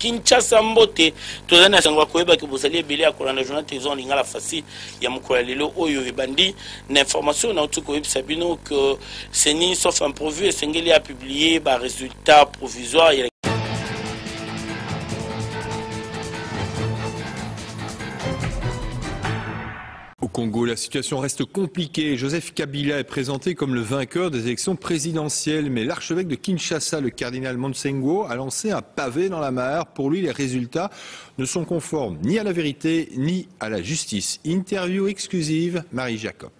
Kinshasa mbote tozana sangwa koyeba ke bozali ebele ya kolanda journal télévision lingala fasi ya mokolo lelo oyo ebandi na information na utuko yebisa bino que CENI sauf imprévu esengeli a publié ba résultat provisoire ya Au Congo, la situation reste compliquée. Joseph Kabila est présenté comme le vainqueur des élections présidentielles, mais l'archevêque de Kinshasa, le cardinal Monsengo, a lancé un pavé dans la mare. Pour lui, les résultats ne sont conformes ni à la vérité ni à la justice. Interview exclusive, Marie Jacob.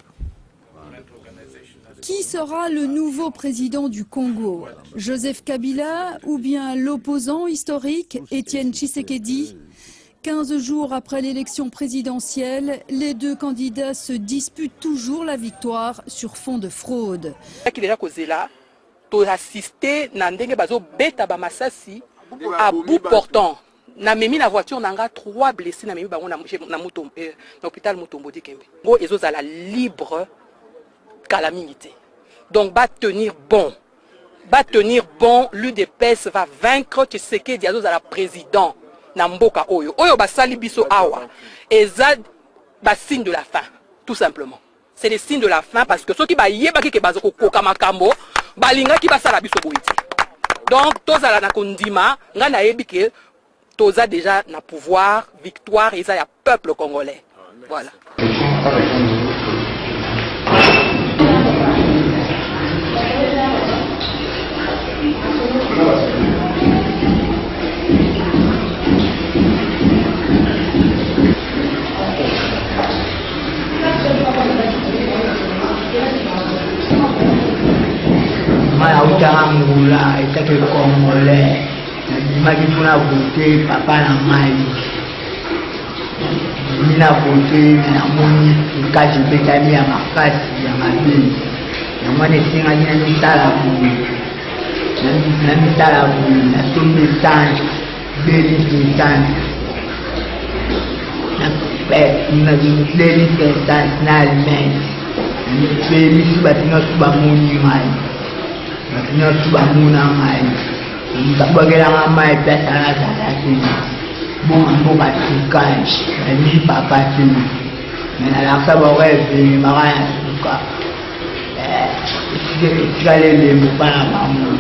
Qui sera le nouveau président du Congo? Joseph Kabila ou bien l'opposant historique Étienne Tshisekedi? 15 jours après l'élection présidentielle, les deux candidats se disputent toujours la victoire sur fond de fraude. À bout portant, na memi la voiture nanga 3 blessés na memi bango na hôpital Mutombo Dikembe. Ngo ezo za la libre calamité. Donc va tenir bon. Va tenir bon, l'UDPS va vaincre Tshisekedi azo za la président. Namboka oyo basali biso awa eza ba signe de la fin tout simplement. C'est le signe de la fin parce que ceux qui ba yeba ki ke bazoko koka makambo balinga ki basala biso boiti. Donc tozala na kondima nga na yebi ke toza déjà na pouvoir, victoire eza ya peuple congolais. Voilà. Mula était que congolais, m'a dit pour la voter papa la mali. Il a voté na moni kaji betami ya makati ya mabini. Na mwana singa ni mitala bui. Na mitala bui na tombe tanje, beli tanje. Na beli tanje na almen. Beli batina suba moni mai. Maintenant, tout va mourir en maille. Il va pas gagner en maille, peut-être à la salle. Bon, on va tout cacher. Mais il va pas tout. Mais la salle va rêver, il m'a rien tout cas. Tu vas aller les mots pas la maman.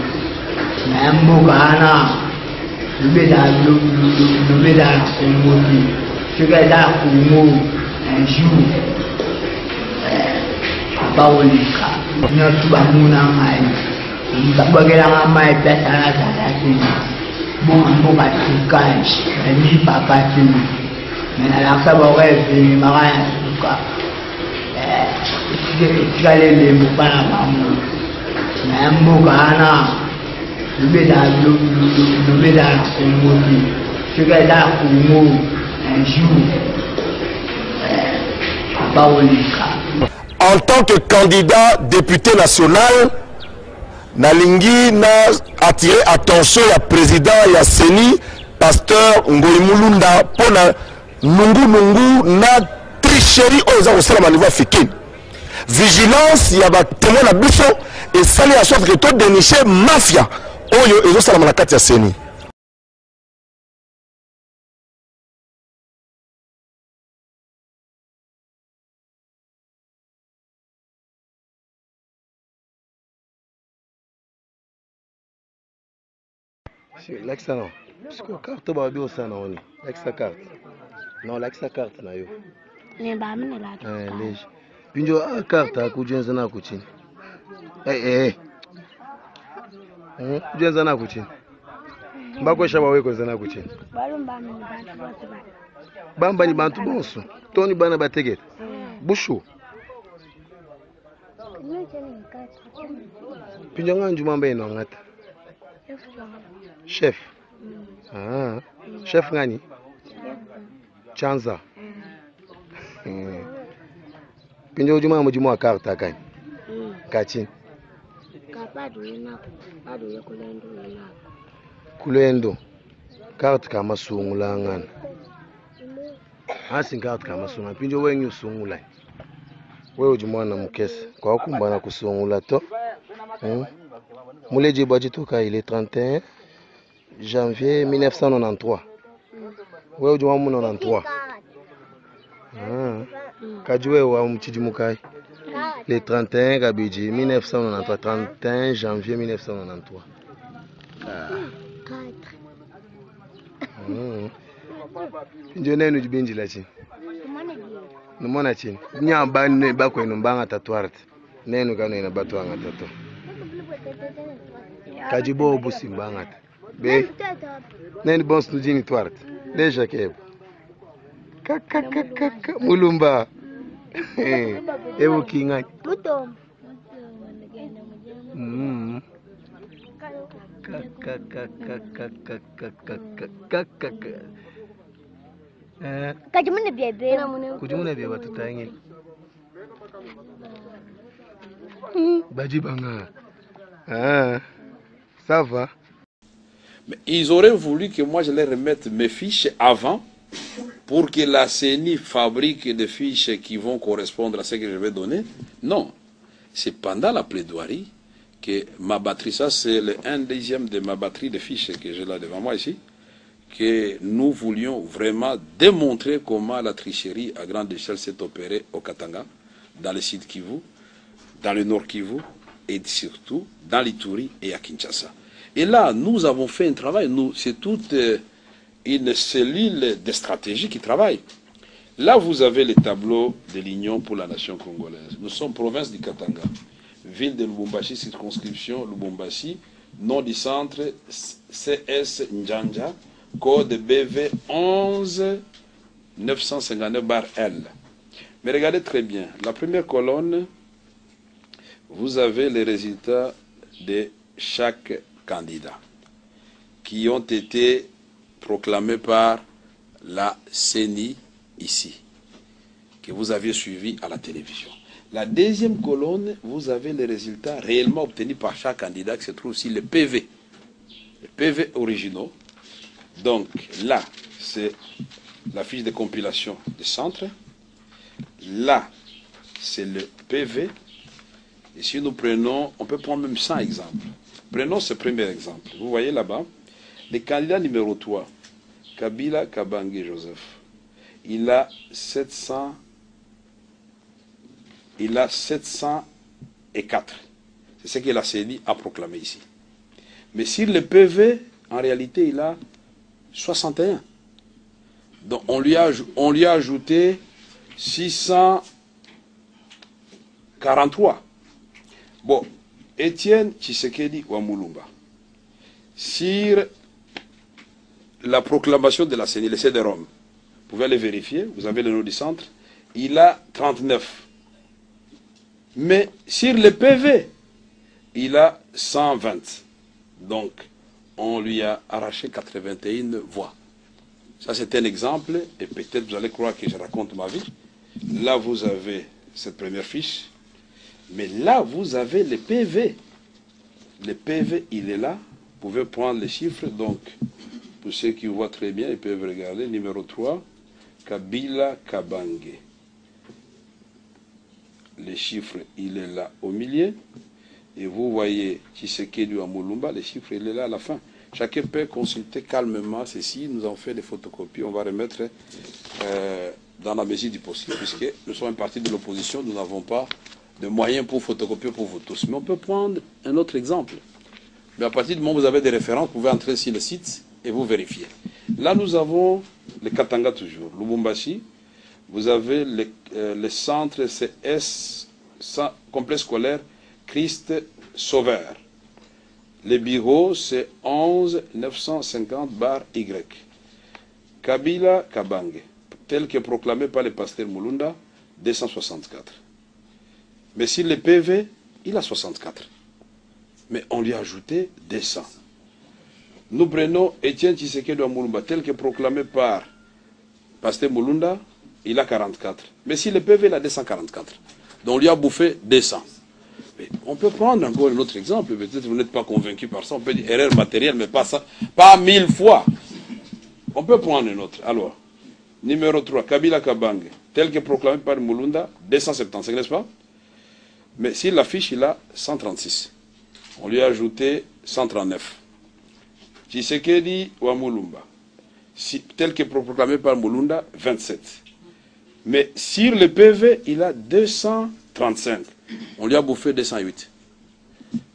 Mais un mot gana. Le bédard, le bédard, c'est le mot. Tu vas là pour mot un jour. Pas au lit. Maintenant, tout va mourir en maille. Il va pas gagner en maille, peut-être à la salle. Bon, on va tout cacher. Mais il va pas tout. Mais la salle va rêver, il m'a rien tout cas. Tu vas aller les mots pas la maman. Mais un mot gana. Le bédard, c'est le mot. Tu vas là pour mot un jour. Pas au lit. En tant que candidat député national, Nalingi n'a attiré attention ya président ya CENI, pasteur Ngoi Mulunda, pour na nungu na tricherie aux au niveau africain. Vigilance, ya ba témoin na biso et sali à sorte que tout dénicher mafia oyo ezo sala na kati ya CENI. L'accent non. Parce que carte ba bio ça non. L'accent carte. Non, l'accent carte na yo. Ne ba mine la. Lege. Pinjo carte akujenza na kuchini. Kujenza na kuchini. Mbako shaba weko zana kuchini. Balumba mine bantu bose ba. Bamba ni bantu bonso. Toni bana bategeta. Bushu. Pinjo nganju mamba ino ngata. Chef. Chef ngani? Chanza. Pinjo ujuma mujimu wa karta kani? Kachin. Kapadu ina kulendo ina. Kulendo. Karta kama sungula ngana. Asi karta kama sungula. Pinjo wengi sungula. Wewe ujuma na mkesi. Kwa kumbana kusungula to. Muleji budget toka il est 31 janvier 1993. Wewe ujua mu 93. Kajwe wa mchijimukai. Le 31 Gabiji 1993, 31 janvier 1993. Ndio neno jibenji la chini. Numona chini. Nyamba ne bakwe numbanga tatuarte. Neno kanu ina batu anga tatu. Kajibo busi mbanga. Be. Neno bon stujini tuarte. Deja kebo. Kaka mulumba. Ewo kinga. Mutom. Kajimune bebe. Kujimune bebe tutangi. Bajibanga. Ça va. Mais ils auraient voulu que moi je les remette mes fiches avant pour que la CENI fabrique des fiches qui vont correspondre à ce que je vais donner. Non. C'est pendant la plaidoirie que ma batterie, ça c'est le 1/10 de ma batterie de fiches que j'ai là devant moi ici, que nous voulions vraiment démontrer comment la tricherie à grande échelle s'est opérée au Katanga, dans le sud Kivu, dans le nord Kivu, et surtout dans l'Ituri et à Kinshasa. Et là, nous avons fait un travail, c'est toute une cellule de stratégie qui travaille. Là, vous avez le tableau de l'Union pour la nation congolaise. Nous sommes province du Katanga, ville de Lubumbashi, circonscription Lubumbashi, nom du centre CS Njanja, code BV 11 959/L. Mais regardez très bien, la première colonne, vous avez les résultats de chaque candidat qui ont été proclamés par la CENI ici, que vous aviez suivi à la télévision. La deuxième colonne, vous avez les résultats réellement obtenus par chaque candidat, qui se trouve aussi le PV. Les PV originaux. Donc là, c'est la fiche de compilation des centres. Là, c'est le PV. Et si nous prenons, on peut prendre même 100 exemples. Prenons ce premier exemple. Vous voyez là-bas, le candidat numéro 3, Kabila Kabange Joseph, il a 704. C'est ce que la CENI a proclamé ici. Mais sur le PV, en réalité, il a 61. Donc on lui a ajouté 643. Bon, Étienne Tshisekedi Wamulumba, sur la proclamation de la CENI, le CD-ROM, vous pouvez aller vérifier, vous avez le nom du centre, il a 39. Mais sur le PV, il a 120. Donc, on lui a arraché 81 voix. Ça, c'est un exemple, et peut-être vous allez croire que je raconte ma vie. Là, vous avez cette première fiche. Mais là, vous avez le PV. Le PV, il est là. Vous pouvez prendre les chiffres. Donc, pour ceux qui voient très bien, ils peuvent regarder. Numéro 3, Kabila Kabange. Les chiffres, il est là au milieu. Et vous voyez Tshisekedi Wamulumba, les chiffres, il est là à la fin. Chacun peut consulter calmement ceci. Nous avons fait des photocopies. On va remettre dans la mesure du possible, puisque nous sommes un parti de l'opposition. Nous n'avons pas de moyens pour photocopier pour vous tous. Mais on peut prendre un autre exemple. Mais à partir du moment où vous avez des références, vous pouvez entrer sur le site et vous vérifier. Là, nous avons le Katanga toujours, Lubumbashi. Vous avez le centre CS, complexe scolaire Christ Sauveur. Le bureau, c'est 11 950/Y. Kabila Kabange, tel que proclamé par le pasteur Mulunda, 264. Mais sur le PV, il a 64. Mais on lui a ajouté 200. Nous prenons Étienne Tshisekedi Wamulumba, tel que proclamé par pasteur Mulunda, il a 44. Mais sur le PV, il a 244. Donc on lui a bouffé 200. Mais on peut prendre encore un autre exemple. Peut-être que vous n'êtes pas convaincu par ça. On peut dire erreur matérielle, mais pas ça. Pas 1000 fois. On peut prendre un autre. Alors, numéro 3, Kabila Kabange, tel que proclamé par Mulunda, 275, n'est-ce pas? Mais sur la fiche, il a 136. On lui a ajouté 139. Tshisekedi ou Moulumba, tel que proclamé par Moulunda, 27. Mais sur le PV, il a 235. On lui a bouffé 208.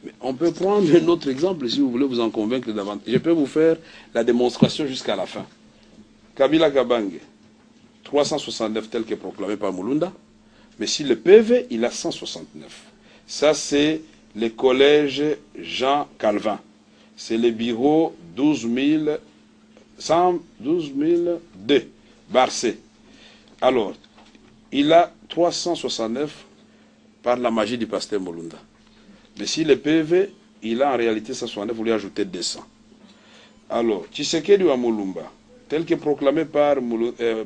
Mais on peut prendre un autre exemple si vous voulez vous en convaincre davantage. Je peux vous faire la démonstration jusqu'à la fin. Kabila Kabange, 369 tel que proclamé par Moulunda. Mais sur le PV, il a 169. Ça, c'est le collège Jean Calvin. C'est le bureau 12002, Barcé. Alors, il a 369 par la magie du pasteur Moulunda. Mais si le PV, il a en réalité 169, vous lui ajoutez 200. Alors, Tshisekedi ou Moulumba, tel que proclamé par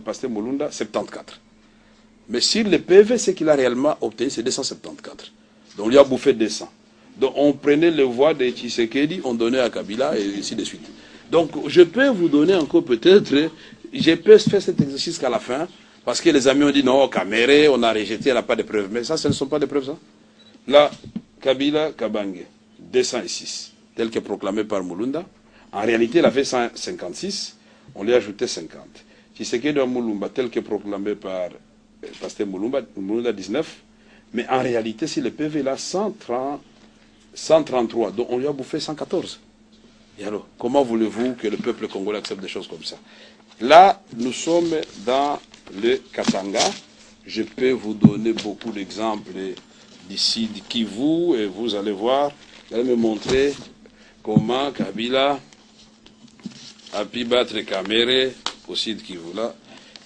pasteur Moulunda, 74. Mais si le PV, ce qu'il a réellement obtenu, c'est 274. Donc, on lui a bouffé 200. Donc, on prenait les voix de Tshisekedi, on donnait à Kabila, et ainsi de suite. Donc, je peux vous donner encore peut-être, je peux faire cet exercice qu'à la fin, parce que les amis ont dit non, Kamere, on a rejeté, elle n'a pas de preuves. Mais ça, ce ne sont pas des preuves, ça. Là, Kabila Kabange, 206, tel que proclamé par Moulunda. En réalité, il avait 156, on lui a ajouté 50. Tshisekedi de Moulumba, tel que proclamé par pasteur Moulumba, 19. Mais en réalité, si le PV là, 133, donc on lui a bouffé 114. Et alors, comment voulez-vous que le peuple congolais accepte des choses comme ça? Là, nous sommes dans le Katanga. Je peux vous donner beaucoup d'exemples d'ici, de Kivu, et vous allez voir, vous allez me montrer comment Kabila a pu battre Kamere aussi de Kivu. Là,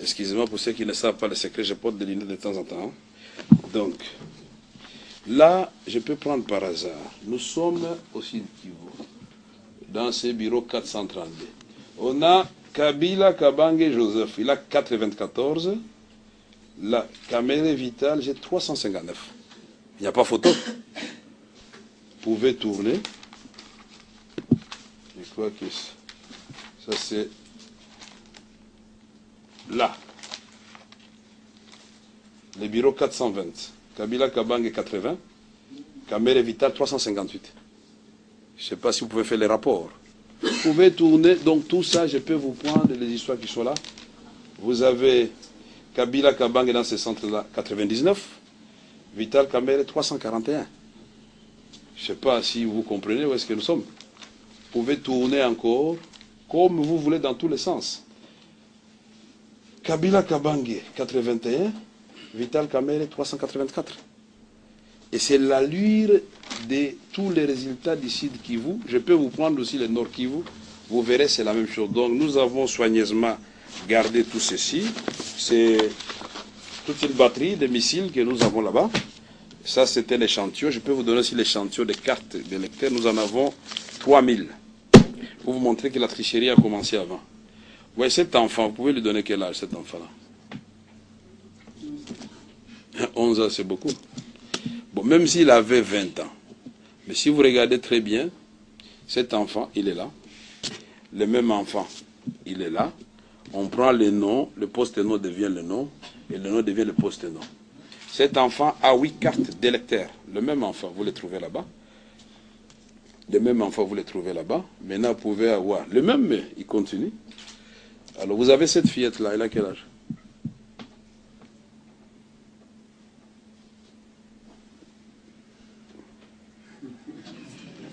excusez-moi pour ceux qui ne savent pas le secret, je porte des lunettes de temps en temps. Donc, là, je peux prendre par hasard. Nous sommes aussi de Kivu, dans ce bureau 432. On a Kabila Kabange Joseph, il a 94. La Kamere Vital, j'ai 359. Il n'y a pas photo. Vous pouvez tourner. Je crois que ça c'est là. Le bureau 420. Kabila Kabange 80. Kamere Vital 358. Je ne sais pas si vous pouvez faire les rapports. Vous pouvez tourner, donc tout ça, je peux vous prendre les histoires qui sont là. Vous avez Kabila Kabange dans ce centre-là, 99. Vital Kamere, 341. Je ne sais pas si vous comprenez où est-ce que nous sommes. Vous pouvez tourner encore, comme vous voulez, dans tous les sens. Kabila Kabange, 81. Vital Kamere, 384. Et c'est l'allure de tous les résultats d'ici de Kivu. Je peux vous prendre aussi le Nord Kivu. Vous verrez, c'est la même chose. Donc, nous avons soigneusement gardé tout ceci. C'est toute une batterie de missiles que nous avons là-bas. Ça, c'était l'échantillon. Je peux vous donner aussi l'échantillon des cartes de lecteurs. Nous en avons 3000. Pour vous montrer que la tricherie a commencé avant. Vous voyez, cet enfant, vous pouvez lui donner quel âge, cet enfant-là? 11 ans, c'est beaucoup. Bon, même s'il avait 20 ans. Mais si vous regardez très bien, cet enfant, il est là. Le même enfant, il est là. On prend le nom, le post-nom devient le nom, et le nom devient le post-nom. Cet enfant a 8 cartes d'électeurs. Le même enfant, vous le trouvez là-bas. Le même enfant, vous le trouvez là-bas. Maintenant, vous pouvez avoir le même, mais il continue. Alors, vous avez cette fillette-là, elle a quel âge?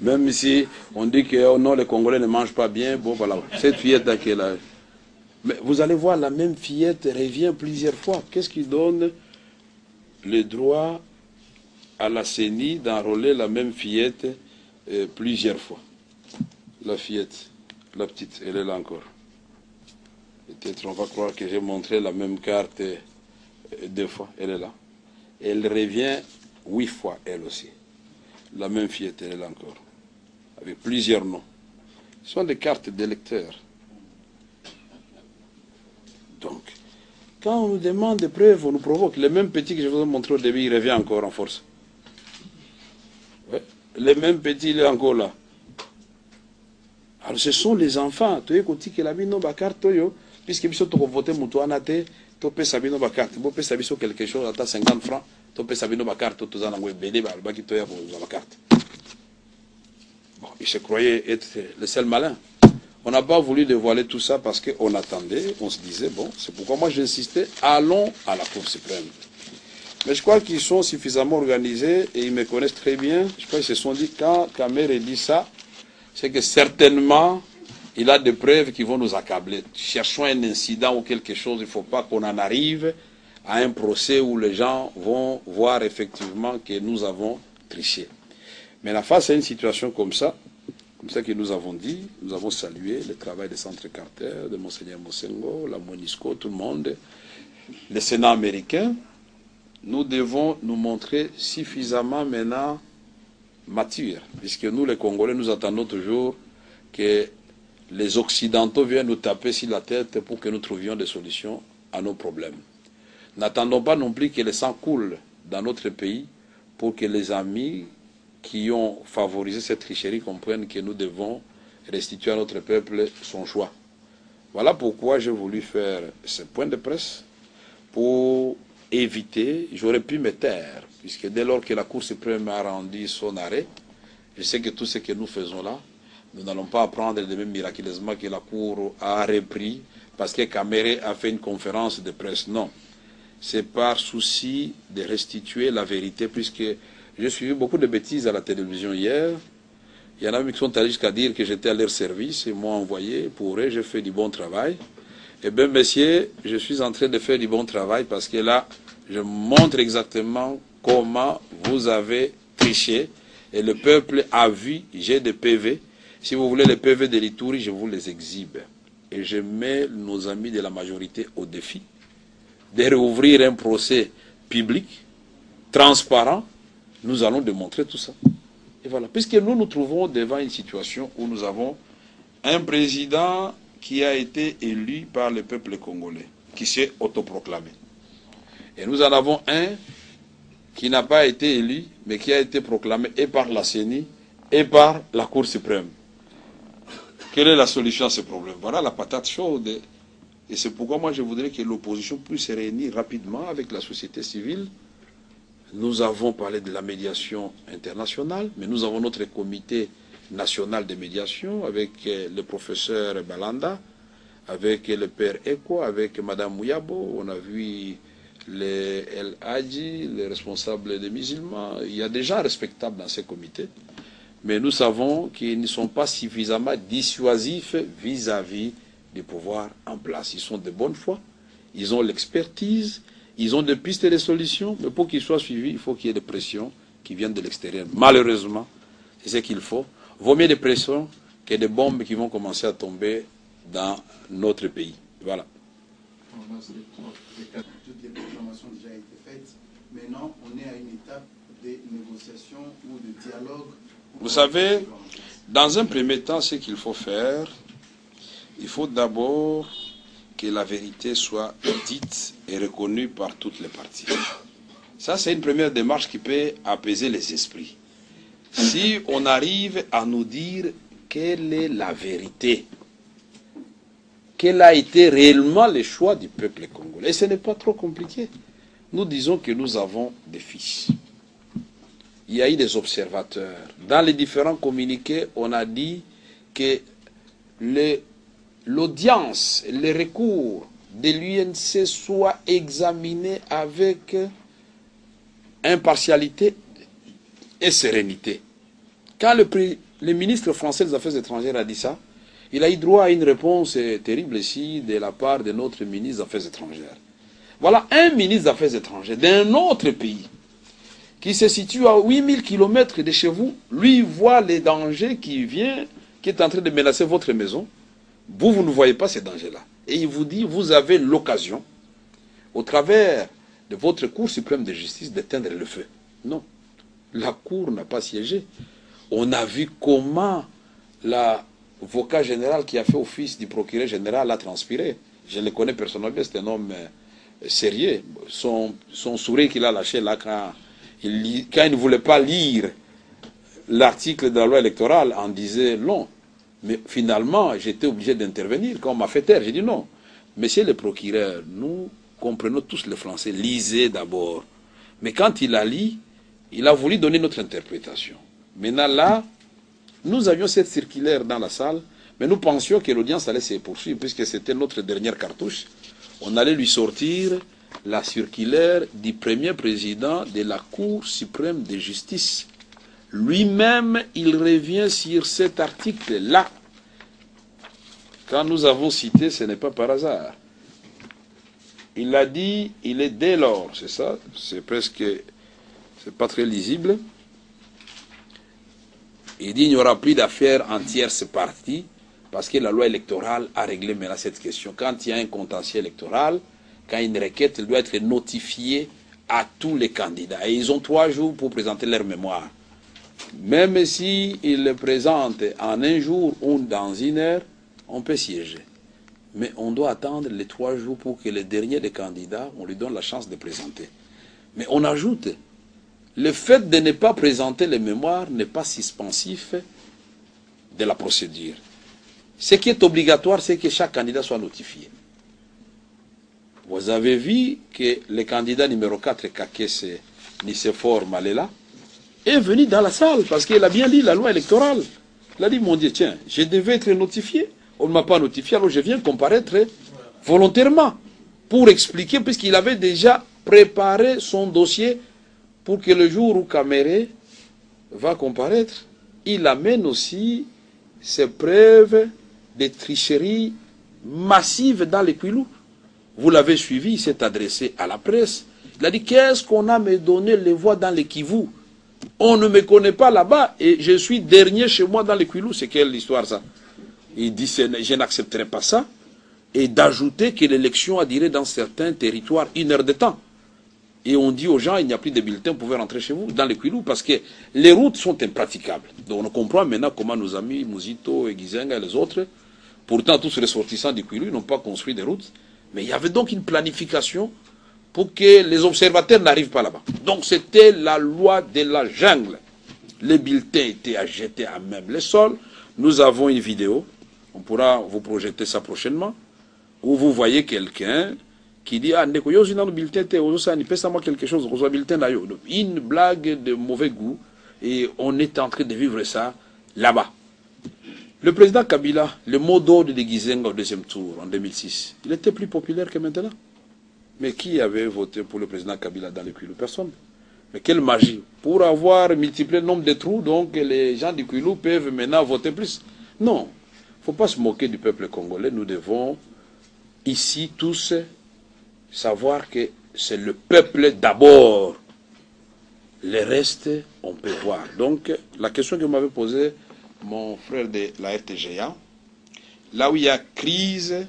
Même si on dit que oh non, les Congolais ne mangent pas bien, bon voilà, cette fillette à quel âge? Mais vous allez voir, la même fillette revient plusieurs fois. Qu'est-ce qui donne le droit à la CENI d'enrôler la même fillette plusieurs fois? La fillette, la petite, elle est là encore. Peut-être on va croire que j'ai montré la même carte 2 fois, elle est là. Elle revient 8 fois, elle aussi. La même fillette, elle est là encore. Avec plusieurs noms. Ce sont des cartes d'électeurs. Donc, quand on nous demande des preuves, on nous provoque. Le même petit que je vous ai montré au début, il revient encore en force. Ouais. Le même petit, il est encore là. Alors, ce sont les enfants. Tu es côté que la vie non ba carte yo, puisque biso to voter mutuanate, to pe sabino ba carte. Bo pe sabiso quelque chose à 50 francs, to pe sabino ba carte to zana ngwe bele ba ba ki to ya ba carte. Bon, il se croyait être le seul malin. On n'a pas voulu dévoiler tout ça parce qu'on attendait, on se disait, bon, c'est pourquoi moi j'insistais, allons à la Cour suprême. Mais je crois qu'ils sont suffisamment organisés et ils me connaissent très bien. Je crois qu'ils se sont dit, quand Kamere dit ça, c'est que certainement, il a des preuves qui vont nous accabler. Cherchons un incident ou quelque chose, il ne faut pas qu'on en arrive à un procès où les gens vont voir effectivement que nous avons triché. Mais face à une situation comme ça que nous avons dit, nous avons salué le travail des centres Carter, de Monseigneur Mosengo, la MONUSCO, tout le monde, le Sénat américain. Nous devons nous montrer suffisamment maintenant matures, puisque nous, les Congolais, nous attendons toujours que les Occidentaux viennent nous taper sur la tête pour que nous trouvions des solutions à nos problèmes. N'attendons pas non plus que le sang coule dans notre pays pour que les amis qui ont favorisé cette tricherie comprennent que nous devons restituer à notre peuple son choix. Voilà pourquoi j'ai voulu faire ce point de presse pour éviter, j'aurais pu me taire, puisque dès lors que la Cour suprême a rendu son arrêt, je sais que tout ce que nous faisons là, nous n'allons pas apprendre le même miraculeusement que la Cour a repris parce que Kamere a fait une conférence de presse. Non. C'est par souci de restituer la vérité, puisque j'ai suivi beaucoup de bêtises à la télévision hier. Il y en a qui sont allés jusqu'à dire que j'étais à leur service et m'ont envoyé. Pour eux, j'ai fait du bon travail. Eh bien, messieurs, je suis en train de faire du bon travail parce que là, je montre exactement comment vous avez triché. Et le peuple a vu, j'ai des PV. Si vous voulez les PV de l'Ituri, je vous les exhibe. Et je mets nos amis de la majorité au défi de réouvrir un procès public, transparent. Nous allons démontrer tout ça. Et voilà. Puisque nous nous trouvons devant une situation où nous avons un président qui a été élu par le peuple congolais, qui s'est autoproclamé. Et nous en avons un qui n'a pas été élu, mais qui a été proclamé et par la CENI et par la Cour suprême. Quelle est la solution à ce problème? Voilà la patate chaude. Et c'est pourquoi moi je voudrais que l'opposition puisse se réunir rapidement avec la société civile. Nous avons parlé de la médiation internationale, mais nous avons notre comité national de médiation avec le professeur Balanda, avec le père Eko, avec Madame Mouyabo. On a vu les El Hadji, les responsables des musulmans. Il y a des gens respectables dans ces comités, mais nous savons qu'ils ne sont pas suffisamment dissuasifs vis-à-vis du pouvoir en place. Ils sont de bonne foi, ils ont l'expertise, ils ont des pistes et des solutions, mais pour qu'ils soient suivis, il faut qu'il y ait des pressions qui viennent de l'extérieur. Malheureusement, c'est ce qu'il faut. Vaut mieux des pressions que des bombes qui vont commencer à tomber dans notre pays. Voilà. Toutes les proclamations ont déjà été faites. Maintenant, on est à une étape de négociation ou de dialogue. Vous savez, dans un premier temps, ce qu'il faut faire, il faut d'abord que la vérité soit dite et reconnue par toutes les parties. Ça, c'est une première démarche qui peut apaiser les esprits. Si on arrive à nous dire quelle est la vérité, quel a été réellement le choix du peuple congolais, et ce n'est pas trop compliqué. Nous disons que nous avons des fiches. Il y a eu des observateurs. Dans les différents communiqués, on a dit que l'audience, les recours de l'UNC soient examinés avec impartialité et sérénité. Quand le ministre français des Affaires étrangères a dit ça, il a eu droit à une réponse terrible ici de la part de notre ministre des Affaires étrangères. Voilà un ministre des Affaires étrangères d'un autre pays qui se situe à 8000 km de chez vous, lui voit les dangers qui est en train de menacer votre maison. Vous ne voyez pas ces dangers-là. Et il vous dit, vous avez l'occasion, au travers de votre Cour suprême de justice, d'éteindre le feu. Non. La Cour n'a pas siégé. On a vu comment l'avocat général qui a fait office du procureur général a transpiré. Je le connais personnellement, c'est un homme sérieux. Son sourire qu'il a lâché là quand il ne voulait pas lire l'article de la loi électorale en disait non. Mais finalement, j'étais obligé d'intervenir. Quand on m'a fait taire, j'ai dit non. Monsieur le procureur, nous comprenons tous le français. Lisez d'abord. Mais quand il a lu, il a voulu donner notre interprétation. Maintenant là, nous avions cette circulaire dans la salle. Mais nous pensions que l'audience allait se poursuivre, puisque c'était notre dernière cartouche. On allait lui sortir la circulaire du premier président de la Cour suprême de justice. Lui-même, il revient sur cet article-là. Quand nous avons cité, ce n'est pas par hasard. Il a dit, il est dès lors, c'est ça, c'est presque, c'est pas très lisible. Il dit, il n'y aura plus d'affaires en tierce partie, parce que la loi électorale a réglé maintenant cette question. Quand il y a un contentieux électoral, quand une requête, elle doit être notifiée à tous les candidats. Et ils ont 3 jours pour présenter leur mémoire. Même s'ils le présentent en un jour ou dans une heure, on peut siéger. Mais on doit attendre les 3 jours pour que le dernier des candidats, on lui donne la chance de présenter. Mais on ajoute, le fait de ne pas présenter les mémoires n'est pas suspensif de la procédure. Ce qui est obligatoire, c'est que chaque candidat soit notifié. Vous avez vu que le candidat numéro 4, Kakese Nisefor Malela, est venu dans la salle parce qu'il a bien lu la loi électorale. Il a dit, mon Dieu, tiens, je devais être notifié. On ne m'a pas notifié, alors je viens comparaître volontairement pour expliquer, puisqu'il avait déjà préparé son dossier pour que le jour où Kamere va comparaître, il amène aussi ses preuves de tricherie massive dans les Kwilu. Vous l'avez suivi, il s'est adressé à la presse. Il a dit, qu'est-ce qu'on a me donné les voix dans les Kivu? On ne me connaît pas là-bas et je suis dernier chez moi dans les Kwilu. C'est quelle histoire ça? Il dit, je n'accepterai pas ça. Et d'ajouter que l'élection a duré dans certains territoires 1 heure de temps. Et on dit aux gens, il n'y a plus de bulletins, vous pouvez rentrer chez vous, dans les Kwilu, parce que les routes sont impraticables. Donc on comprend maintenant comment nos amis Mouzito et Gizenga et les autres, pourtant tous les ressortissants du Kwilu, n'ont pas construit des routes. Mais il y avait donc une planification pour que les observateurs n'arrivent pas là-bas. Donc c'était la loi de la jungle. Les bulletins étaient à jeter à même le sol. Nous avons une vidéo, on pourra vous projeter ça prochainement, où vous voyez quelqu'un qui dit, ah, quelque chose, une blague de mauvais goût, et on est en train de vivre ça là-bas. Le président Kabila, le mot d'ordre de Gizenga au 2e tour, en 2006, il était plus populaire que maintenant. Mais qui avait voté pour le président Kabila dans le Kwilu? Personne. Mais quelle magie! Pour avoir multiplié le nombre de trous, donc les gens du Kwilu peuvent maintenant voter plus. Non, il ne faut pas se moquer du peuple congolais. Nous devons ici tous savoir que c'est le peuple d'abord. Le reste, on peut voir. Donc, la question que vous m'avez posée, mon frère de la RTGA, là où il y a crise,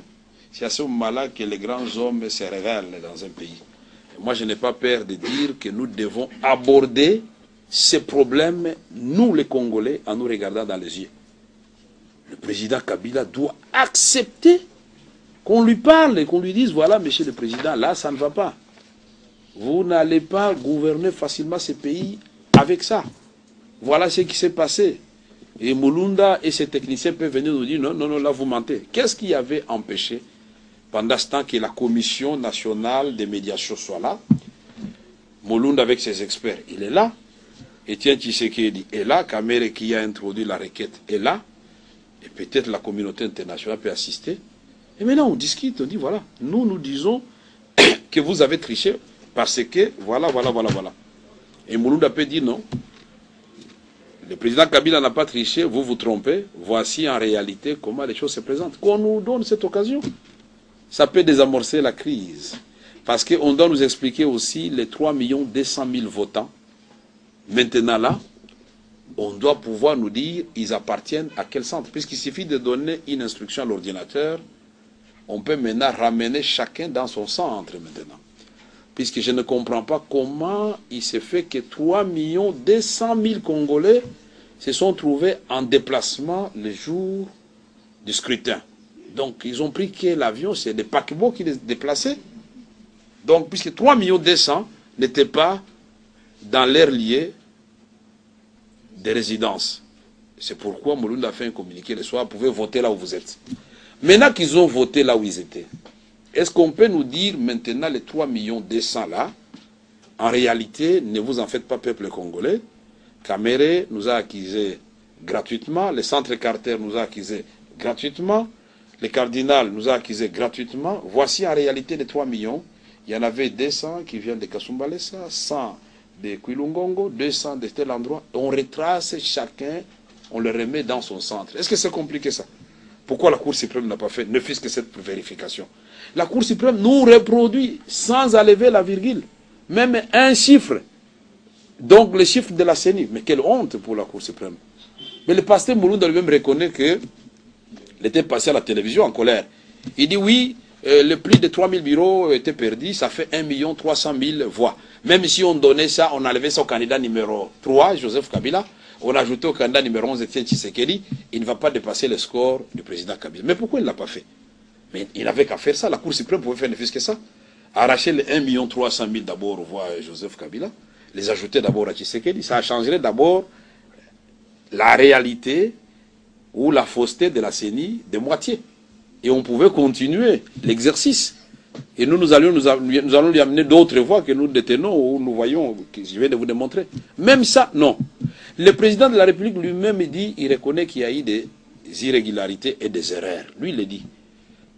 c'est à ce moment-là que les grands hommes se révèlent dans un pays. Et moi, je n'ai pas peur de dire que nous devons aborder ces problèmes, nous les Congolais, en nous regardant dans les yeux. Le président Kabila doit accepter qu'on lui parle et qu'on lui dise, voilà, monsieur le président, là, ça ne va pas. Vous n'allez pas gouverner facilement ce pays avec ça. Voilà ce qui s'est passé. Et Mulunda et ses techniciens peuvent venir nous dire, non, non, non, là, vous mentez. Qu'est-ce qui avait empêché, pendant ce temps que la Commission nationale des médiations soit là, Mulunda avec ses experts, il est là. Etienne Tshisekedi est là. Kamere qui a introduit la requête est là. Et peut-être la communauté internationale peut assister. Et maintenant, on discute, on dit, voilà, nous disons que vous avez triché parce que, voilà. Et Mulunda peut dire non. Le président Kabila n'a pas triché, vous vous trompez. Voici en réalité comment les choses se présentent. Qu'on nous donne cette occasion. Ça peut désamorcer la crise. Parce qu'on doit nous expliquer aussi les 3 200 000 votants. Maintenant là, on doit pouvoir nous dire ils appartiennent à quel centre. Puisqu'il suffit de donner une instruction à l'ordinateur, on peut maintenant ramener chacun dans son centre maintenant. Puisque je ne comprends pas comment il s'est fait que 3 200 000 Congolais se sont trouvés en déplacement le jour du scrutin. Donc ils ont pris que l'avion, c'est des paquebots qui les déplaçaient. Donc puisque 3 200 000 n'étaient pas dans l'air lié des résidences. C'est pourquoi Mulunda a fait un communiqué le soir, vous pouvez voter là où vous êtes. Maintenant qu'ils ont voté là où ils étaient, est-ce qu'on peut nous dire maintenant les 3 200 000 là, en réalité, ne vous en faites pas peuple congolais, Kamere nous a accusés gratuitement, le centre Carter nous a accusés gratuitement. Le cardinal nous a accusés gratuitement. Voici en réalité les 3 millions. Il y en avait 200 qui viennent de Kasumbalesa, 100 de Kwilungongo, 200 de tel endroit. On retrace chacun, on le remet dans son centre. Est-ce que c'est compliqué ça? Pourquoi la Cour suprême n'a pas fait, ne fût-ce que cette vérification? La Cour suprême nous reproduit sans enlever la virgule, même un chiffre. Donc le chiffre de la CENI. Mais quelle honte pour la Cour suprême. Mais le pasteur Mulunda lui-même reconnaît qu'il était passé à la télévision en colère. Il dit oui, le plus de 3000 bureaux étaient perdus, ça fait 1 300 000 voix. Même si on donnait ça, on enlevait son candidat numéro 3, Joseph Kabila, on ajoutait au candidat numéro 11, Etienne Tshisekedi, il ne va pas dépasser le score du président Kabila. Mais pourquoi il ne l'a pas fait? Mais il n'avait qu'à faire ça, la Cour suprême pouvait faire ne fût-ce que ça. Arracher les 1 300 000 d'abord aux voix Joseph Kabila, les ajouter d'abord à Tshisekedi, ça changerait d'abord la réalité ou la fausseté de la CENI de moitié. Et on pouvait continuer l'exercice. Et nous allons lui amener d'autres voies que nous détenons ou nous voyons, que je viens de vous démontrer. Même ça, non. Le président de la République lui-même dit, il reconnaît qu'il y a eu des irrégularités et des erreurs. Lui, il le dit.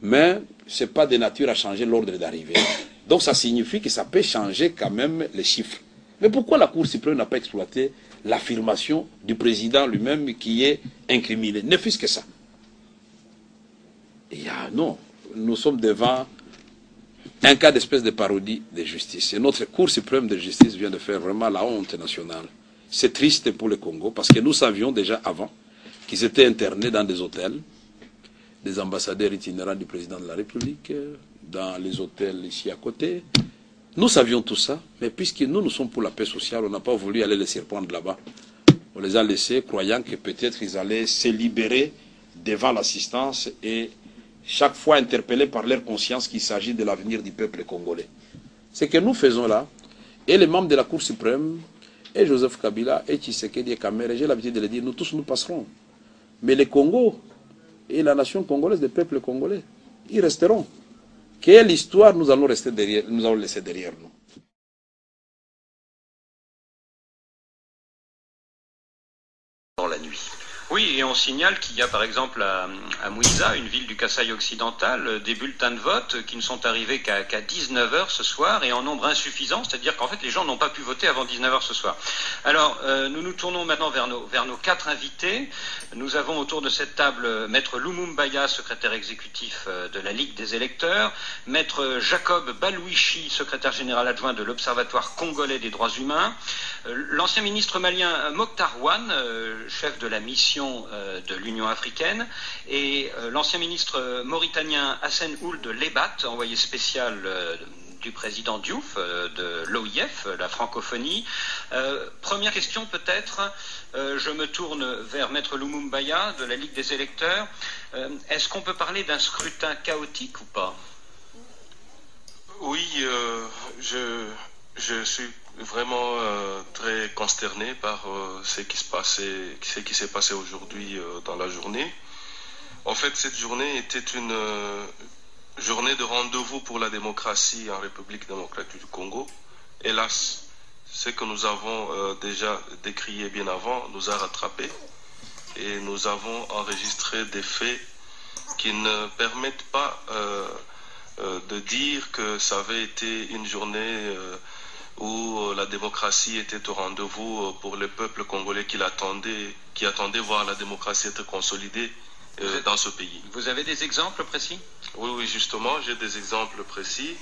Mais ce n'est pas de nature à changer l'ordre d'arrivée. Donc ça signifie que ça peut changer quand même les chiffres. Mais pourquoi la Cour suprême n'a pas exploité l'affirmation du président lui-même qui est incriminé? Ne fût-ce que ça. Non, nous sommes devant un cas d'espèce de parodie de justice. Et notre Cour suprême de justice vient de faire vraiment la honte nationale. C'est triste pour le Congo, parce que nous savions déjà avant qu'ils étaient internés dans des hôtels, des ambassadeurs itinérants du président de la République, dans les hôtels ici à côté. Nous savions tout ça, mais puisque nous sommes pour la paix sociale, on n'a pas voulu aller les surprendre là-bas. On les a laissés, croyant que peut-être ils allaient se libérer devant l'assistance et chaque fois interpellés par leur conscience qu'il s'agit de l'avenir du peuple congolais. Ce que nous faisons là, et les membres de la Cour suprême, et Joseph Kabila, et Tshisekedi et Kamere, j'ai l'habitude de le dire, nous tous nous passerons. Mais le Congo et la nation congolaise, le peuple congolais, ils resteront. Quelle histoire nous allons laisser derrière nous? Dans la nuit. Oui, et on signale qu'il y a par exemple à Mouiza, une ville du Kasaï occidental, des bulletins de vote qui ne sont arrivés qu'à 19 h ce soir et en nombre insuffisant, c'est-à-dire qu'en fait les gens n'ont pas pu voter avant 19 h ce soir. Alors, nous nous tournons maintenant vers nos 4 invités. Nous avons autour de cette table Maître Lumumba, secrétaire exécutif de la Ligue des électeurs, Maître Jacob Balouichi, secrétaire général adjoint de l'Observatoire congolais des droits humains, l'ancien ministre malien Mokhtar Ouane, chef de la mission de l'Union africaine, et l'ancien ministre mauritanien Hassan Ould Lebat, envoyé spécial du président Diouf de l'OIF, la francophonie. Première question peut-être, je me tourne vers Maître Lumumba de la Ligue des électeurs. Est-ce qu'on peut parler d'un scrutin chaotique ou pas? Oui, je suis vraiment très consterné par ce qui s'est passé aujourd'hui dans la journée. En fait, cette journée était une journée de rendez-vous pour la démocratie en République démocratique du Congo. Hélas, ce que nous avons déjà décrié bien avant nous a rattrapés et nous avons enregistré des faits qui ne permettent pas de dire que ça avait été une journée où la démocratie était au rendez-vous pour le peuple congolais qui attendait voir la démocratie être consolidée dans ce pays. Vous avez des exemples précis? Oui, justement, j'ai des exemples précis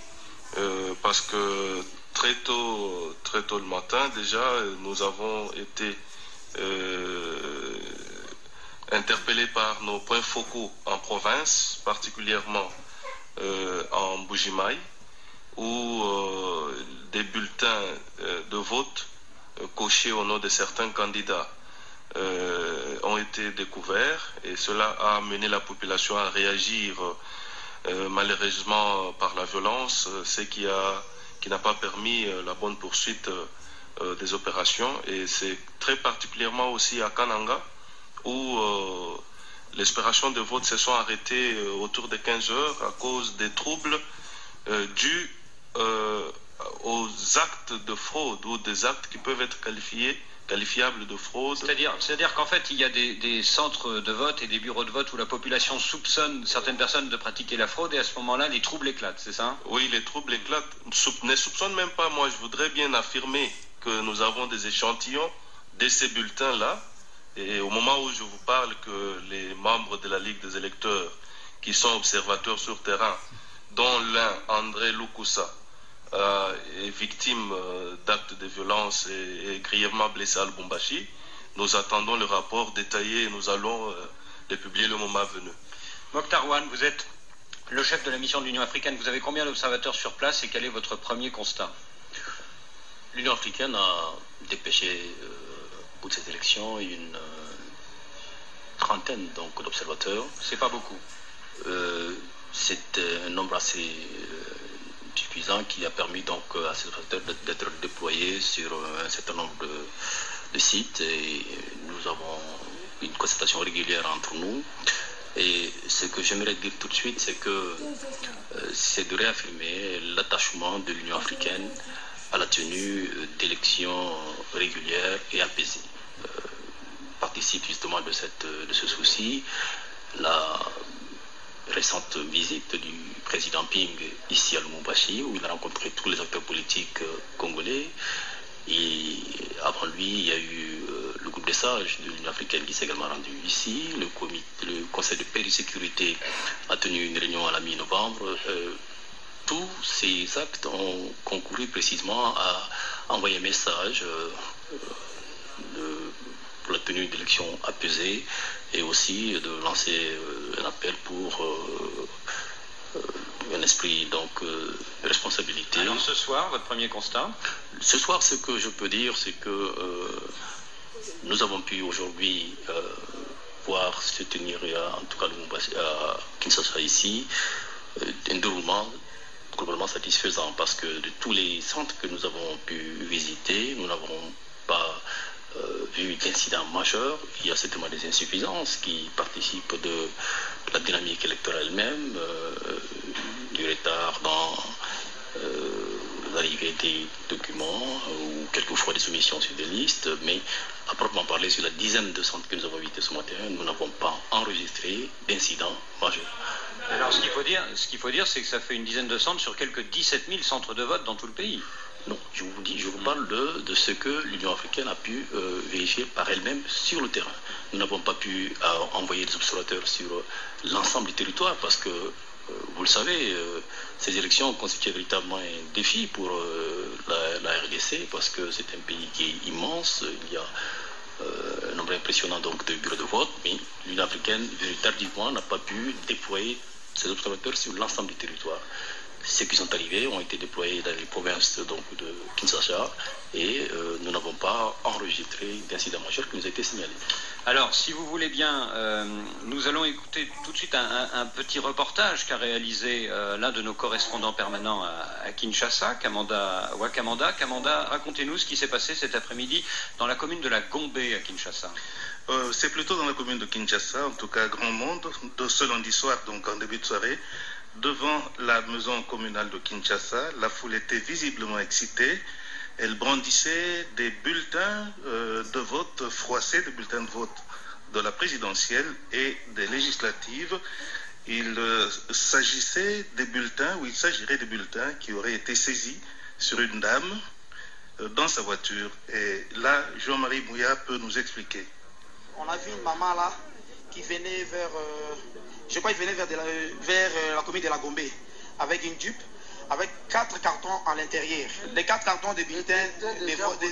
parce que très tôt le matin, déjà, nous avons été interpellés par nos points focaux en province, particulièrement en Mbuji-Mayi, où des bulletins de vote cochés au nom de certains candidats ont été découverts, et cela a amené la population à réagir malheureusement par la violence, ce qui n'a pas permis la bonne poursuite des opérations. Et c'est très particulièrement aussi à Kananga où les opérations de vote se sont arrêtées autour de 15 h à cause des troubles dus aux actes de fraude ou des actes qui peuvent être qualifiables de fraude. C'est-à-dire qu'en fait, il y a des centres de vote et des bureaux de vote où la population soupçonne certaines personnes de pratiquer la fraude et à ce moment-là, les troubles éclatent, c'est ça? Oui, les troubles éclatent. Ne soupçonne même pas. Moi, je voudrais bien affirmer que nous avons des échantillons de ces bulletins-là. Et au moment où je vous parle, que les membres de la Ligue des électeurs qui sont observateurs sur terrain, dont l'un, André Lukusa, est victime d'actes de violence et grièvement blessé à Lubumbashi, nous attendons le rapport détaillé et nous allons le publier le moment venu. Mokhtar Ouane, vous êtes le chef de la mission de l'Union africaine. Vous avez combien d'observateurs sur place et quel est votre premier constat? L'Union africaine a dépêché pour cette élection une trentaine d'observateurs. C'est pas beaucoup. C'est un nombre assez suffisant qui a permis donc à ces observateurs d'être déployés sur un certain nombre de sites et nous avons une concertation régulière entre nous. Et ce que j'aimerais dire tout de suite, c'est que c'est de réaffirmer l'attachement de l'Union africaine à la tenue d'élections régulières et apaisées. Participe justement de ce souci la récente visite du président Ping ici à Lubumbashi, où il a rencontré tous les acteurs politiques congolais. Et avant lui, il y a eu le groupe des sages de l'Union africaine qui s'est également rendu ici. Le Conseil de paix et de sécurité a tenu une réunion à la mi-novembre. Tous ces actes ont concouru précisément à envoyer un message pour la tenue d'élections apaisées et aussi de lancer un appel pour un esprit de responsabilité. Alors ce soir, votre premier constat? Ce soir, ce que je peux dire, c'est que nous avons pu aujourd'hui voir se tenir, en tout cas à Kinshasa ici, un déroulement globalement satisfaisant parce que de tous les centres que nous avons pu visiter, nous n'avons pas vu d'incidents majeurs. Il y a certainement des insuffisances qui participent de la dynamique électorale elle-même, du retard dans l'arrivée des documents ou quelquefois des soumissions sur des listes, mais à proprement parler, sur la dizaine de centres que nous avons visités ce matin, nous n'avons pas enregistré d'incidents majeurs. Alors ce qu'il faut dire, c'est que ça fait une dizaine de centres sur quelques 17 000 centres de vote dans tout le pays. Non, je vous parle de ce que l'Union africaine a pu vérifier par elle-même sur le terrain. Nous n'avons pas pu envoyer des observateurs sur l'ensemble du territoire parce que, vous le savez, ces élections constituent véritablement un défi pour la RDC parce que c'est un pays qui est immense. Il y a un nombre impressionnant donc de bureaux de vote, mais l'Union africaine, tardivement, n'a pas pu déployer ces observateurs sur l'ensemble du territoire. Ceux qui sont arrivés ont été déployés dans les provinces de Kinshasa et nous n'avons pas enregistré d'incidents majeurs qui nous a été signalés. Alors, si vous voulez bien, nous allons écouter tout de suite un petit reportage qu'a réalisé l'un de nos correspondants permanents à Kinshasa, Wakamanda. Kamanda, racontez-nous ce qui s'est passé cet après-midi dans la commune de la Gombe à Kinshasa. C'est plutôt dans la commune de Kinshasa, en tout cas grand monde, de ce lundi soir, donc en début de soirée. Devant la maison communale de Kinshasa, la foule était visiblement excitée. Elle brandissait des bulletins de vote froissés, des bulletins de vote de la présidentielle et des législatives. Il s'agirait des bulletins qui auraient été saisis sur une dame dans sa voiture. Et là, Jean-Marie Mouya peut nous expliquer. On a vu une maman là qui venait vers... je crois qu'il venait vers la commune de la Gombe avec une jupe, avec 4 cartons à l'intérieur. Les 4 cartons de bulletins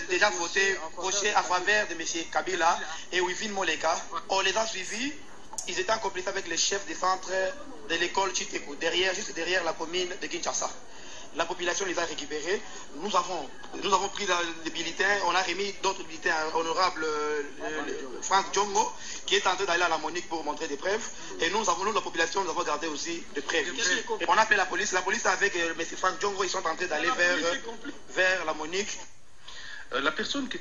déjà votés, cochés à faveur de M. Kabila et Wivine Moleka. On les a suivis. Ils étaient en complicité avec les chefs des centres de l'école Chitekou, juste derrière la commune de Kinshasa. La population les a récupérés. Nous avons pris les bulletins, on a remis d'autres bulletins à l'honorable Franck Djongo, qui est en train d'aller à la Monique pour montrer des preuves. Et nous, la population, nous avons gardé aussi des preuves. Et on a appelé la police. La police avec M. Franck Djongo, ils sont en train d'aller vers la Monique. La personne qui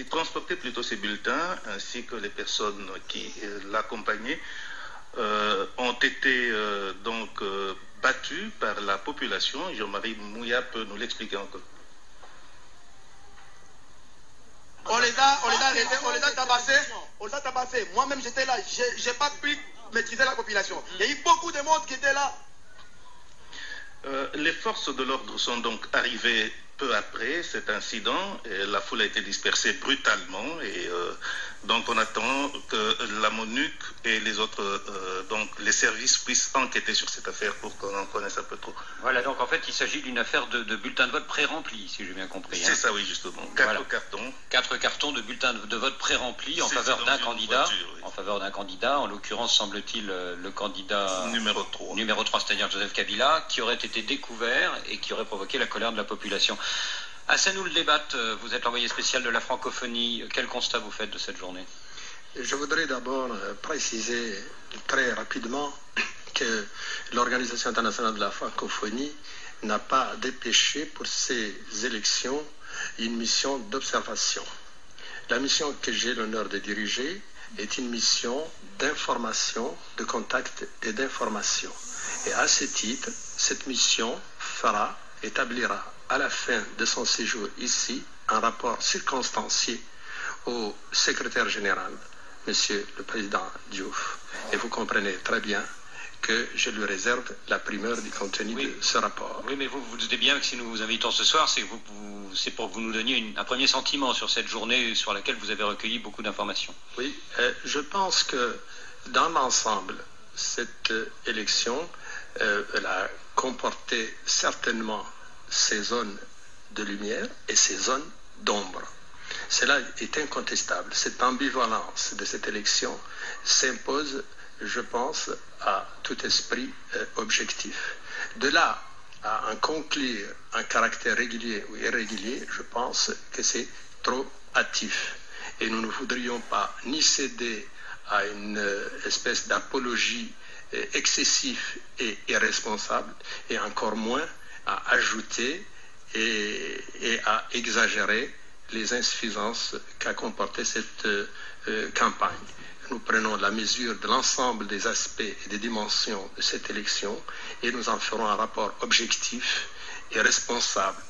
transportait plutôt ces bulletins, ainsi que les personnes qui l'accompagnaient, ont été donc battu par la population. Jean-Marie Mouya peut nous l'expliquer encore. On les a arrêtés, on les a tabassés. Moi-même j'étais là, j'ai pas pu maîtriser la population. Il y a eu beaucoup de monde qui était là. Les forces de l'ordre sont donc arrivées peu après cet incident. Et la foule a été dispersée brutalement et donc on attend que la MONUC et les autres, donc les services puissent enquêter sur cette affaire pour qu'on en connaisse un peu trop. Voilà, donc en fait il s'agit d'une affaire de bulletins de vote pré-remplis, si j'ai bien compris. C'est ça, oui, justement. 4 cartons. 4 cartons de bulletins de vote pré-remplis en faveur d'un candidat. Oui. En faveur d'un candidat, en l'occurrence semble-t-il le candidat numéro 3. Numéro 3, c'est-à-dire Joseph Kabila, qui aurait été découvert et qui aurait provoqué la colère de la population. Hassan Ould-Débat, vous êtes l'envoyé spécial de la francophonie. Quel constat vous faites de cette journée? Je voudrais d'abord préciser très rapidement que l'Organisation internationale de la francophonie n'a pas dépêché pour ces élections une mission d'observation. La mission que j'ai l'honneur de diriger est une mission d'information, de contact et d'information. Et à ce titre, cette mission établira à la fin de son séjour ici un rapport circonstancié au secrétaire général, Monsieur le Président Diouf. Et vous comprenez très bien que je lui réserve la primeur du contenu de ce rapport. Oui, mais vous vous doutez bien que si nous vous invitons ce soir, c'est pour que vous nous donniez un premier sentiment sur cette journée sur laquelle vous avez recueilli beaucoup d'informations. Oui, je pense que dans l'ensemble, cette élection, elle a comporté certainement ces zones de lumière et ces zones d'ombre. Cela est incontestable. Cette ambivalence de cette élection s'impose, je pense, à tout esprit objectif. De là à en conclure un caractère régulier ou irrégulier, je pense que c'est trop hâtif. Et nous ne voudrions pas ni céder à une espèce d'apologie excessive et irresponsable, et encore moins à ajouter et à exagérer les insuffisances qu'a comporté cette campagne. Nous prenons la mesure de l'ensemble des aspects et des dimensions de cette élection et nous en ferons un rapport objectif et responsable.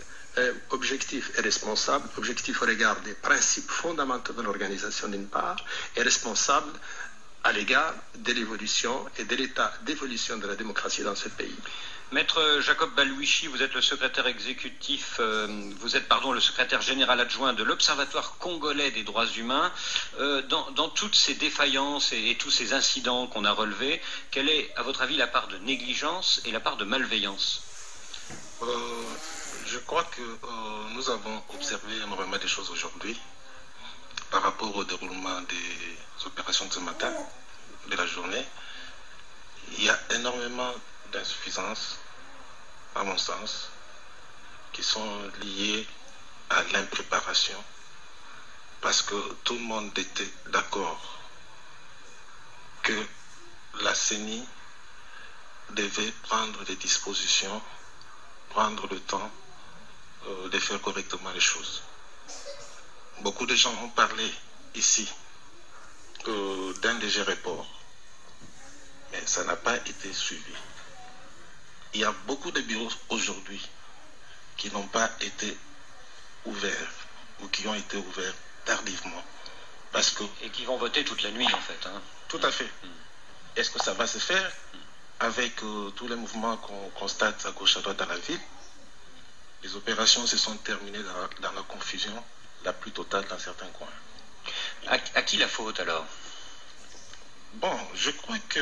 Objectif et responsable, objectif au regard des principes fondamentaux de l'organisation d'une part, et responsable à l'égard de l'évolution et de l'état d'évolution de la démocratie dans ce pays. Maître Jacob Balouichi, vous êtes le secrétaire exécutif, le secrétaire général adjoint de l'Observatoire congolais des droits humains. Dans toutes ces défaillances et tous ces incidents qu'on a relevés, quelle est, à votre avis, la part de négligence et la part de malveillance? Je crois que nous avons observé énormément de choses aujourd'hui par rapport au déroulement des opérations de ce matin, de la journée. Il y a énormément d'insuffisances, à mon sens, qui sont liées à l'impréparation, parce que tout le monde était d'accord que la CENI devait prendre des dispositions, prendre le temps de faire correctement les choses. Beaucoup de gens ont parlé ici d'un léger report, mais ça n'a pas été suivi. Il y a beaucoup de bureaux aujourd'hui qui n'ont pas été ouverts ou qui ont été ouverts tardivement. Et qui vont voter toute la nuit en fait. Hein. Tout à fait. Est-ce que ça va se faire avec tous les mouvements qu'on constate à gauche à droite dans la ville? Les opérations se sont terminées dans la confusion la plus totale dans certains coins. À qui la faute alors? Bon, je crois que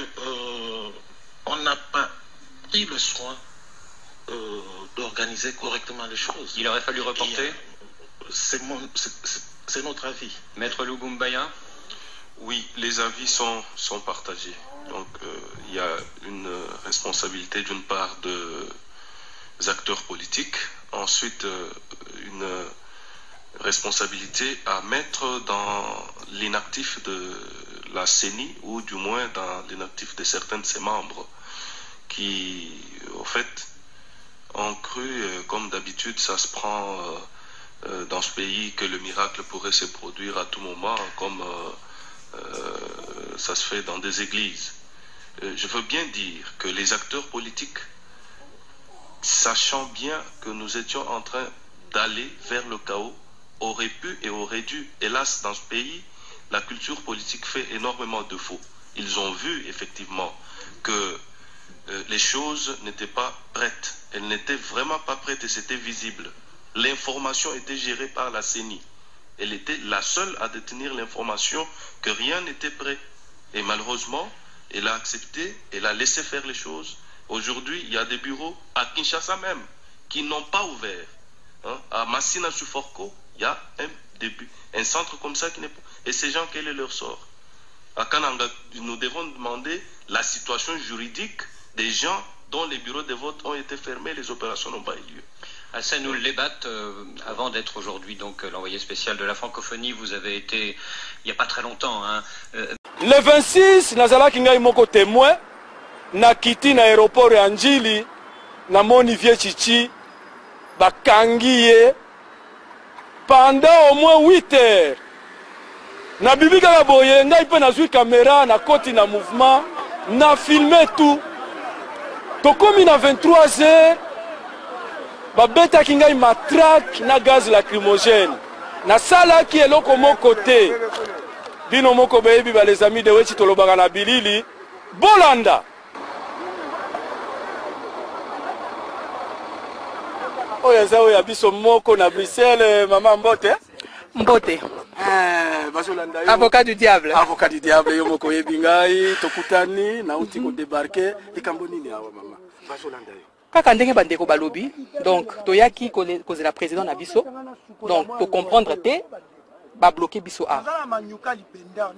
on n'a pas pris le soin d'organiser correctement les choses. Il aurait fallu reporter? C'est notre avis. Maître Lubumbaïa? Oui, les avis sont partagés. Donc il y a une responsabilité d'une part des acteurs politiques, ensuite une responsabilité à mettre dans l'inactif de la CENI, ou du moins dans l'inactif de certains de ses membres qui, au fait, ont cru, comme d'habitude, ça se prend dans ce pays, que le miracle pourrait se produire à tout moment, comme ça se fait dans des églises. Je veux bien dire que les acteurs politiques sachant bien que nous étions en train d'aller vers le chaos, aurait pu et aurait dû. Hélas, dans ce pays, la culture politique fait énormément de faux. Ils ont vu effectivement que les choses n'étaient pas prêtes. Elles n'étaient vraiment pas prêtes et c'était visible. L'information était gérée par la CENI. Elle était la seule à détenir l'information que rien n'était prêt. Et malheureusement, elle a accepté, elle a laissé faire les choses. Aujourd'hui, il y a des bureaux à Kinshasa même qui n'ont pas ouvert. À Massina Suforco, il y a un centre comme ça qui n'est pas... Et ces gens, quel est leur sort? À Kananga, nous devons demander la situation juridique des gens dont les bureaux de vote ont été fermés, les opérations n'ont pas eu lieu. Hassan Ould-Lebat, avant d'être aujourd'hui donc l'envoyé spécial de la francophonie, vous avez été, il n'y a pas très longtemps... Le 26, nazala kingai moko témoin, na kiti na aéroport ya Njili, na moni vie chichi, bakangiye, pendant au moins 8 heures. Na bibi kaka boye, ngai pe na zui caméra, na koti na mouvement, na filmé tout. Tokomi na 23 heures, babeta kingai matraque na gaz lacrymogène. Na sala ki eloko moko te. Bino moko bebi ba les amis de Wechi tolobaka na bilili, bolanda. Oya za oya biso moko na Bruxelles, maman Mbote. Mbote. Bazolanda yo. Avocat du diable. Avocat du diable yo moko yebingai, tokutani na uti ko débarquer, ikambo nini awa mama. Bazolanda yo. Kaka ndenge bandeko balobi, donc toyaki cause la président na biso. Donc pour comprendre te ba bloquer biso a.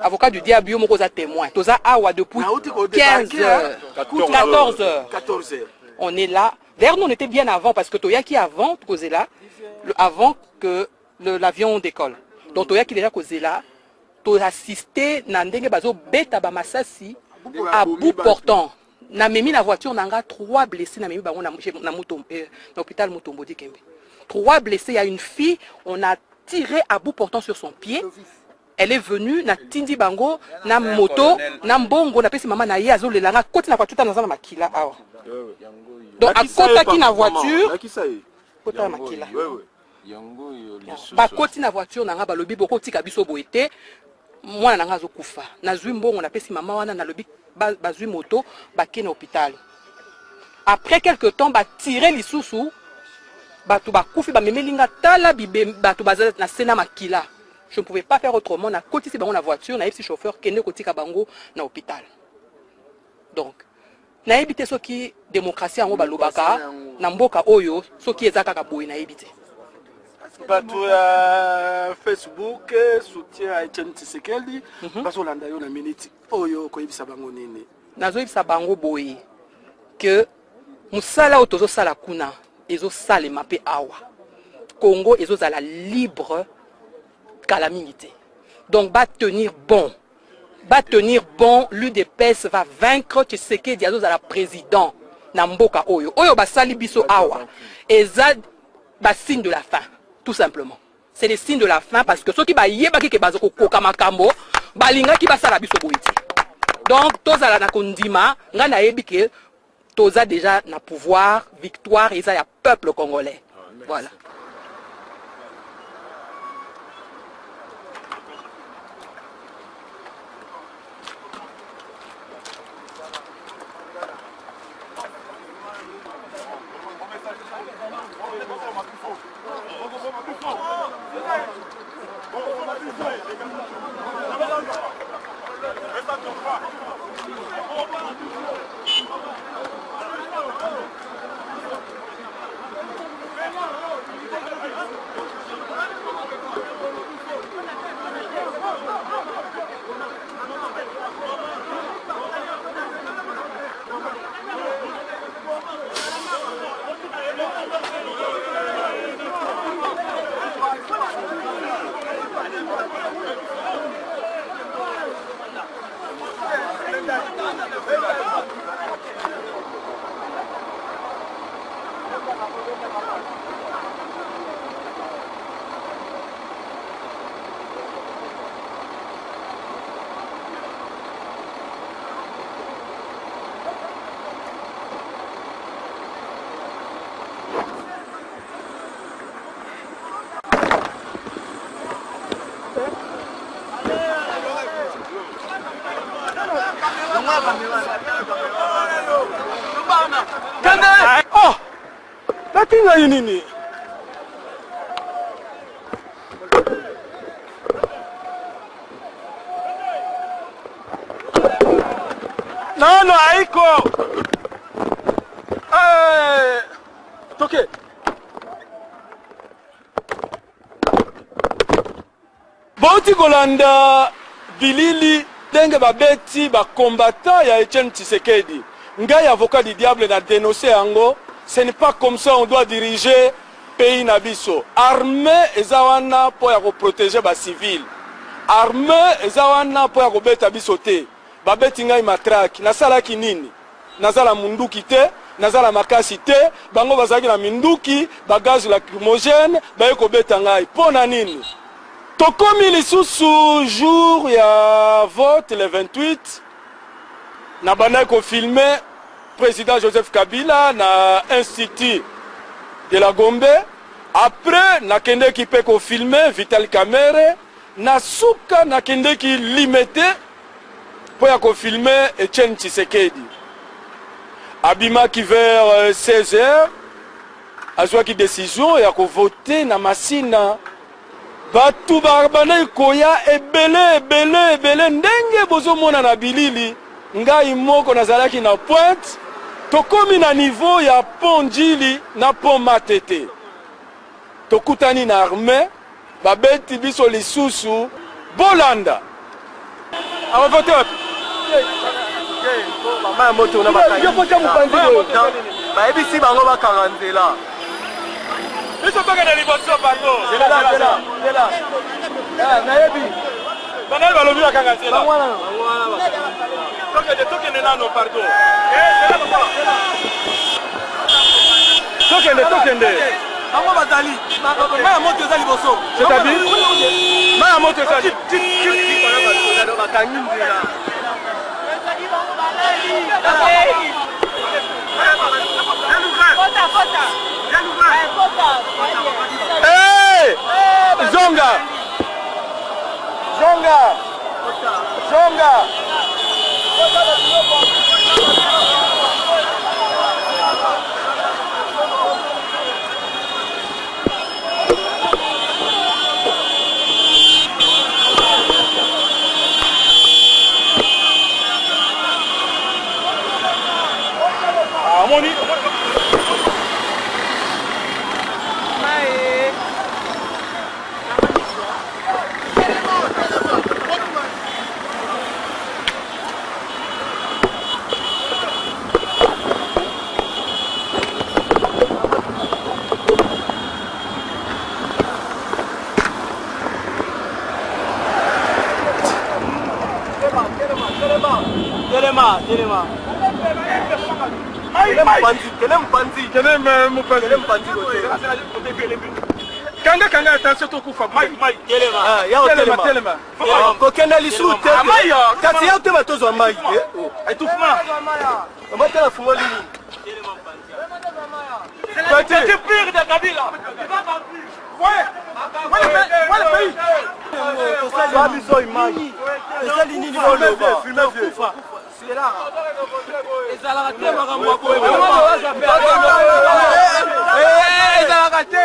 Avocat du diable yo moko za témoin. Toza awa depuis 15 heures, 14 heures. 14 heures. On est là. Vers nous on était bien avant parce que toyaki avant cause là, avant que l'avion décolle. Donc toyaki déjà cause là, to assister na ndenge bazo beta ba masasi à bout portant. Na memi la voiture nanga 3 blessés na memi bango na l'hôpital Mutombo Dikembe. 3 blessés, il y a une fille, on a tiré à bout portant sur son pied. Elle est venue na tindi bango na moto na mbongo na pesi maman na ye azo lelanga koti na voiture na makila awa. Donc à kota ki na voiture kota makila. Ba koti na voiture nanga balobi boko tika biso boete mwana nanga zo kufa. Na zwi mbongo na pesi maman wana na lobi bazui moto baki na hôpital. Après quelque temps ba tirer lisusu batu bakufi ba memelinga tala bibe batu baza na sena makila. Je ne pouvais pas faire autrement. Na koti si bango na voiture na epsi chauffeur kende kotika bango na hôpital. Donc na ebité soki démocratie yango balobaka na mboka oyo soki ezaka ka boye na ebité. Bato ya Facebook soutien à Etienne Tshisekedi bazolanda yo na minute oyo koyebisa bango nini. Nazoyebisa bango boye que musala otozo sala kuna ezo salema pe awa. Congo ezo zala libre calamité. Donc va tenir bon. Va tenir bon, l'UDPS va vaincre Tshisekedi azo zala président na mboka oyo. Oyo basali biso awa. Eza ba signe de la fin. Tout simplement. C'est le signe de la fin parce que ceux qui yeba ki bazoko koka makambo balinga ki basala biso boiti. Donc toza na kondima nga na yebi ke toza déjà na pouvoir, victoire et ça ya peuple congolais. Voilà. Batinga nini? Non, haiko. Toke. Bauti kolanda bilili denge babeti ba combattant ya Etienne Tshisekedi. Ngai avocat du diable na dénoncer yango. Ce n'est pas comme ça on doit diriger pays nabiso. Armée ezawana pour ya protéger ba civil. Armée ezawana pour ya beta biso te. Babeti ngai matraki nasalaki nini? Nazala munduki te, nazala makasi te, bango bazaki na minduki, bagaz lacrymogène, bayeko beta ngai. Pona nini? Tokomi lisusu jour ya vote le 28 na bana ko filmer président Joseph Kabila na institut de la Gombe. Après na kende ki pe ko filmer Vital Kamerhe na suka na kende ki limité pour ya ko filmer Etienne Tshisekedi. Abima qui vers 16h azwa ki décision ya ko voter na masina. Batu barbane koya ebele ndenge bozo mona na bilili ngai moko nazalaki na pointe tokomi na niveau ya Pondjili na Pont Matete tokutani na armée babeti biso lisusu bolanda awa vote mama moto na bakani yo kocha mupanzi ba ebisi bango ba 40 là. Biso toke na liboso bango. Dela. Na yebi. Bana balobi bakanga nzela. Toke ne nano pardon. Toke nde. Bango bazali. Ma moto za liboso. C'est-à-dire ma moto za. Bakangi nzela. Hey! Zonga! Amoni. Telema. Kanga attention to kufa mai telema kokenda lisu te kasi ya te matozo mai etouffement amatela fungo lini c'est pire de Kabila ouais biso image eza lini ni boloba c'est là ezalaka te makambo ezalaka te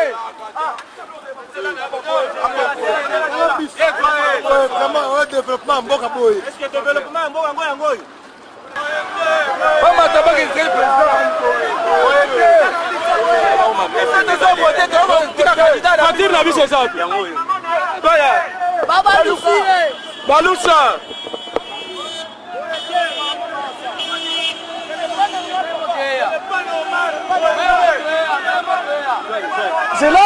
vraiment un développement mboka boye est-ce que développement mboka yango Mama tabaki c'est président Fatir na biso ça yango baya Balusa c'est là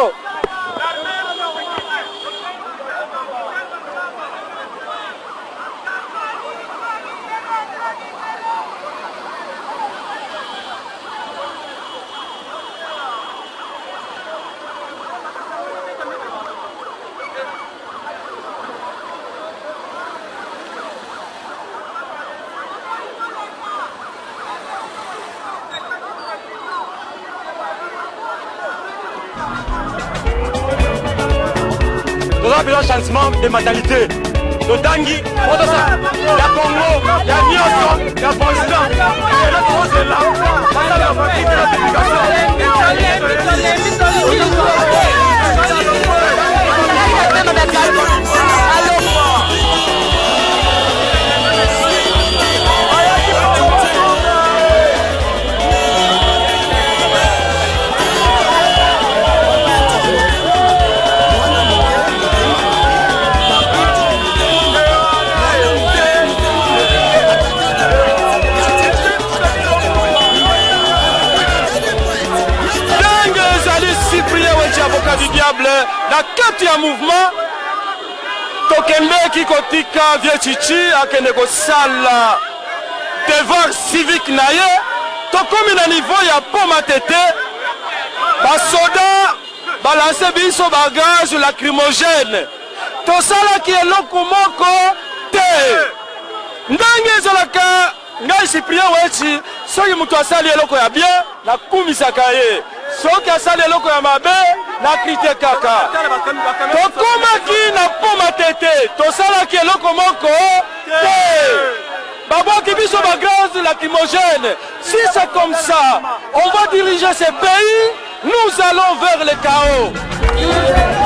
oh. Nous avons besoin de changement de mentalité. De Tanguy, la Congo, la Nyonso, la Boston, et le là. du diable na kati ya mouvement tokendeki kotika vie chichi akende kosala devoir civique na ye tokomi na niveau ya poma tete basoda balanse biso bagage lacrymogène tosalaki eloko moko te ndenge ezalaka ngai Cyprien Weti soki moto asali eloko ya bien nakumisaka ye soki asali eloko ya mabe nakrite kaka tokomaki na poma tete tosalaki eloko moko te babwaki biso bagaz lacrymogène. Si c'est comme ça on va diriger ce pays, nous allons vers le chaos.